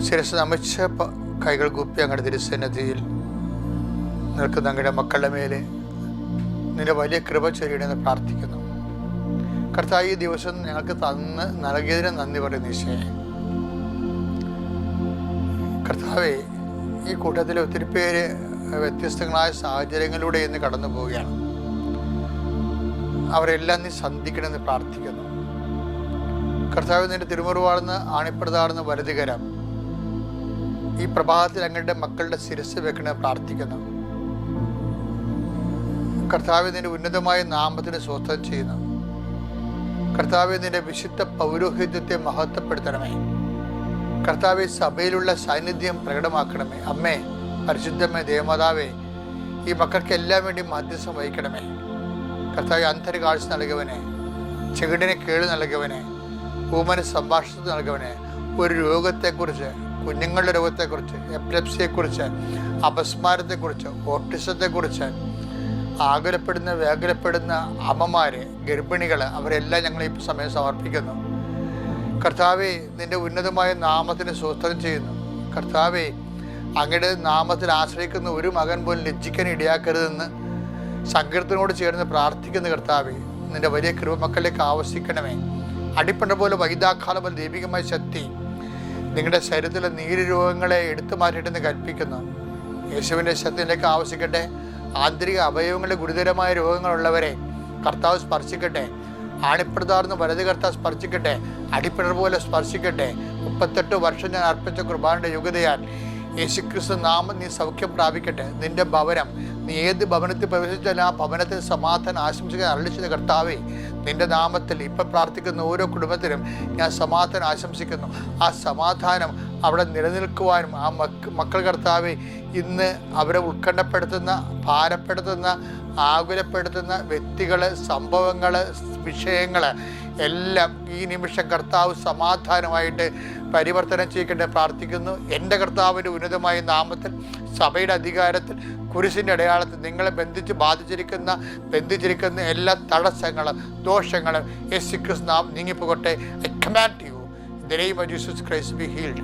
ശിരസ് നമിച്ച കൈകൾ കുപ്പി അങ്ങയുടെ തിരുസന്നിധിയിൽ നിൽക്കുന്ന അങ്ങയുടെ മക്കളുടെ മേലെ നിന്റെ വലിയ കൃപ ചൊരിയണമെന്ന് പ്രാർത്ഥിക്കുന്നു. കർത്താവ്, ഈ ദിവസം ഞങ്ങൾക്ക് നൽകിയതിന് നന്ദി പറയുന്നു ഈശോയെ. കർത്താവെ, ഈ കൂട്ടത്തിൽ ഒത്തിരി പേര് വ്യത്യസ്തങ്ങളായ സാഹചര്യങ്ങളിലൂടെ ഇന്ന് കടന്നു പോവുകയാണ്. അവരെല്ലാം നീ സന്ധിക്കണമെന്ന് പ്രാർത്ഥിക്കുന്നു. കർത്താവ്, നിന്റെ തിരുമുറിവാടുന്ന ആണിപ്രതാടുന്ന വലതുകരം ഈ പ്രഭാതത്തിൽ അങ്ങയുടെ മക്കളുടെ ശിരസ് വെക്കണമെന്ന് പ്രാർത്ഥിക്കുന്നു. കർത്താവ്, നിന്റെ ഉന്നതമായ നാമത്തിന് സ്വസ്ഥം ചെയ്യുന്നു. കർത്താവ്, നിന്റെ വിശുദ്ധ പൗരോഹിത്യത്തെ മഹത്വപ്പെടുത്തണമേ. കർത്താവ്, സഭയിലുള്ള സാന്നിധ്യം പ്രകടമാക്കണമേ. അമ്മേ, പരിശുദ്ധമേ, ദേവമാതാവേ, ഈ മക്കൾക്ക് എല്ലാം വേണ്ടി മധ്യസ്ഥം വഹിക്കണമേ. കർത്താവ്, അന്ധര കാഴ്ച നൽകുവനെ, ചെകിടിനെ കേള് നൽകുവനെ, ഊമന് സംഭാഷണത്തിൽ നൽകുവനെ, ഒരു രോഗത്തെക്കുറിച്ച്, കുഞ്ഞുങ്ങളുടെ രോഗത്തെക്കുറിച്ച്, എപ്പിലെപ്സിയെക്കുറിച്ച്, അപസ്മാരത്തെക്കുറിച്ച്, ഓട്ടിസത്തെക്കുറിച്ച്, ആകുലപ്പെടുന്ന വേകുലപ്പെടുന്ന അമ്മമാര്, ഗർഭിണികൾ, അവരെല്ലാം ഞങ്ങൾ ഈ സമയം സമർപ്പിക്കുന്നു. കർത്താവെ, നിന്റെ ഉന്നതമായ നാമത്തിന് സ്വസ്ത്രം ചെയ്യുന്നു. കർത്താവെ, അങ്ങയുടെ നാമത്തിൽ ആശ്രയിക്കുന്ന ഒരു മകൻ പോലും ലജ്ജിക്കാൻ ഇടയാക്കരുതെന്ന് സങ്കീർത്തനോട് ചേർന്ന് പ്രാർത്ഥിക്കുന്ന കർത്താവെ, നിന്റെ വലിയ കൃപ മക്കളിലേക്ക് ആവശ്യിക്കണമേ. അടിപ്പണ്ട പോലെ വൈദാഘാതം പോലെ ദൈവികമായ ശക്തി നിങ്ങളുടെ ശരീരത്തിലെ നീര് രോഗങ്ങളെ എടുത്തു മാറ്റിയിട്ടെന്ന് കൽപ്പിക്കുന്നു. യേശുവിൻ്റെ ശക്തിയിലേക്ക് ആവശ്യിക്കട്ടെ. ആന്തരിക അവയവങ്ങളുടെ ഗുരുതരമായ രോഗങ്ങളുള്ളവരെ കർത്താവ് സ്പർശിക്കട്ടെ. ആണിപ്രതാർന്ന് വലത് കർത്താവ് സ്പർശിക്കട്ടെ. അടിപ്പിണർ പോലെ സ്പർശിക്കട്ടെ. 38 വർഷം ഞാൻ അർപ്പിച്ച കുർബാനയുടെ യോഗ്യതയാൽ യേശുക്രിസ്തു നാമം നീ സൗഖ്യം പ്രാപിക്കട്ടെ. നിന്റെ ഭവനം, നീ ഏത് ഭവനത്തിൽ പ്രവേശിച്ചാലും ആ ഭവനത്തിൽ സമാധാനം ആശംസിക്കാൻ അരളിച്ചത് കർത്താവേ, നിന്റെ നാമത്തിൽ ഇപ്പം പ്രാർത്ഥിക്കുന്ന ഓരോ കുടുംബത്തിനും ഞാൻ സമാധാനം ആശംസിക്കുന്നു. ആ സമാധാനം അവിടെ നിലനിൽക്കുവാനും ആ മക്കൾ കർത്താവെ, ഇന്ന് അവരെ ഉത്കണ്ഠപ്പെടുത്തുന്ന, ഭാരപ്പെടുത്തുന്ന, ആകുലപ്പെടുത്തുന്ന വ്യക്തികൾ, സംഭവങ്ങൾ, വിഷയങ്ങൾ എല്ലാം ഈ നിമിഷം കർത്താവ് സമാധാനമായിട്ട് പരിവർത്തനം ചെയ്യിക്കേണ്ടത് പ്രാർത്ഥിക്കുന്നു. എൻ്റെ കർത്താവിൻ്റെ ഉന്നതമായ നാമത്തിൽ, സഭയുടെ അധികാരത്തിൽ, കുരിശിൻ്റെ അടയാളത്തിൽ നിങ്ങളെ ബന്ധിച്ചിരിക്കുന്ന എല്ലാ തടസ്സങ്ങളും ദോഷങ്ങളും യേശുക്രിസ്തു നാമം നീങ്ങിപ്പോകട്ടെ. I command you in the name of Jesus Christ, be healed.